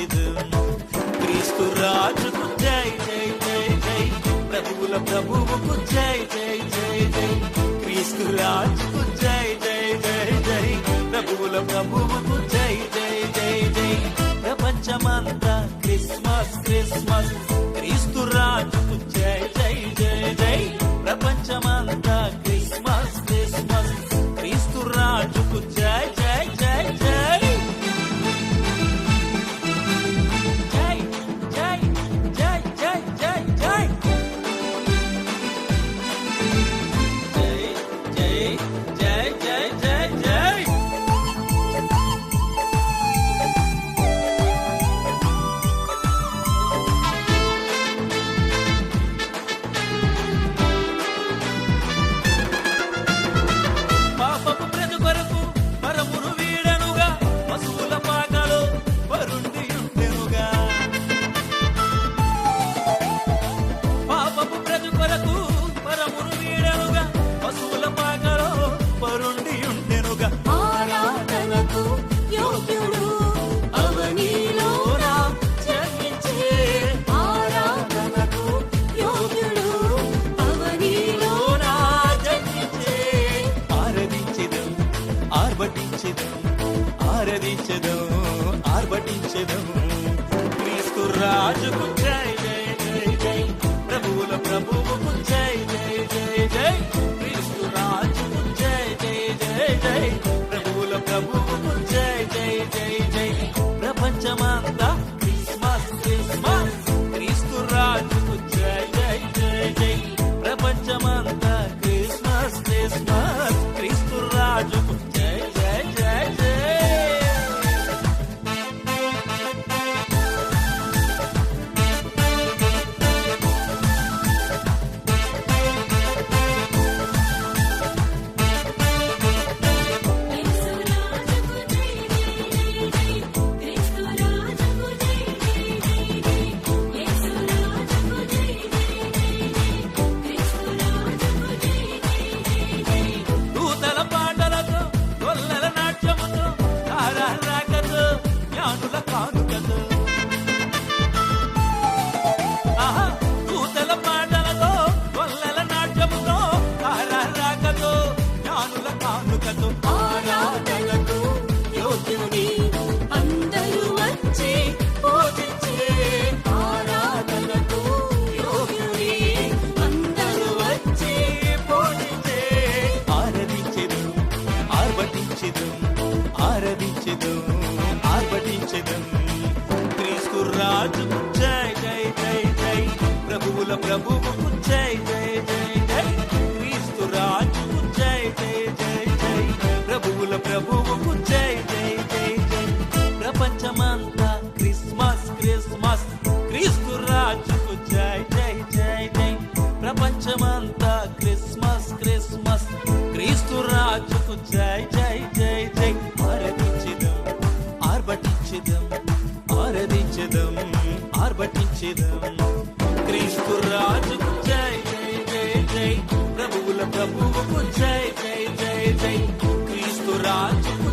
ఆర్భటించెదం. క్రీస్తు రాజుకు జై జై జై జై, ప్రభువుల ప్రభువుకు జై జై జై జై. క్రీస్తు రాజుకు జై జై జై జై, ప్రభువుల ప్రభువుకు జై జై జై జై. ప్రపంచమంతా క్రిస్మస్ క్రిస్మస్, క్రీస్తు రాజుకు జై జై జై జై. ప్రపంచమంతా క్రిస్మస్ క్రిస్మస్, క్రీస్తు రాజుకు జై జై జై జై. జై జై జై జై జై జై. జై జై జై జై జై. పాపపు ప్రజ కొరకు పరమును వీడనుగా, పశువుల పాకలో పరుండియుండెనుగా. పాపపు ప్రజ కొరకు పరమును వీడనుగా, పశువుల పాకలో పరుండియుండెనుగా. ఆరాధనకు యోగ్యుడు అవనిలోన జన్మించే, ఆరాధనకు యోగ్యుడు అవనిలోన జన్మించే. ఆరాధించెదం ఆర్భటించెదం, ఆరాధించెదం ఆర్భటించెదం. క్రీస్తు రాజుకు జై జై జై జై, ప్రభువుల ప్రభువుకు జై జై జై జై. క్రీస్తు రాజుకు జై జై జై జై, ప్రభువుల ప్రభువుకు జై జై జై జై. ప్రపంచమంతా క్రిస్మస్ క్రిస్మస్, క్రీస్తు రాజుకు జై జై జై జై. ప్రపంచమంతా క్రిస్మస్ క్రిస్మస్, క్రీస్తు రాజుకు జై జై జై జై. యేసు రాజుకు జై జై జై, క్రీస్తు రాజుకు జై జై జై జై. యేసు రాజుకు జై జై జై జై, క్రీస్తు రాజుకు జై జై జై జై. దూతల పాటలతో, గొల్లల నాట్యముతో, తారారాకతో, జ్ఞానుల కానుకతో. ఆహా, దూతల పాటలతో, గొల్లల నాట్యముతో, తారారాకతో, జ్ఞానుల కానుకతో. ఆరాధనకు యోగ్యుని అందరూ వచ్చి పూజించే, ఆరాధనకు యోగ్యుని అందరూ వచ్చి పూజించే. ఆరాధించెదం ఆర్భటించెదం, ఆరాధించెదం ఆర్భటించెదం. క్రీస్తు రాజుకు జై జై జై జై, ప్రభువుల ప్రభువుకు జై జై జై జై. క్రీస్తు రాజుకు జై జై జై జై, ప్రభువుల ప్రభువుకు జై జై జై జై. ప్రపంచమంతా క్రిస్మస్ క్రిస్మస్, క్రీస్తు రాజుకు జై జై జై జై. ప్రపంచమంతా క్రిస్మస్ క్రిస్మస్, క్రీస్తు రాజుకు జై జై జై జై. ఆరాధించెదం ఆర్భటించెదం, ఆరాధించెదం ఆర్భటించెదం. క్రీస్తు రాజుకు జై జై జై జై, ప్రభువుల ప్రభువుకు జై జై జై జై. క్రీస్తు రాజుకు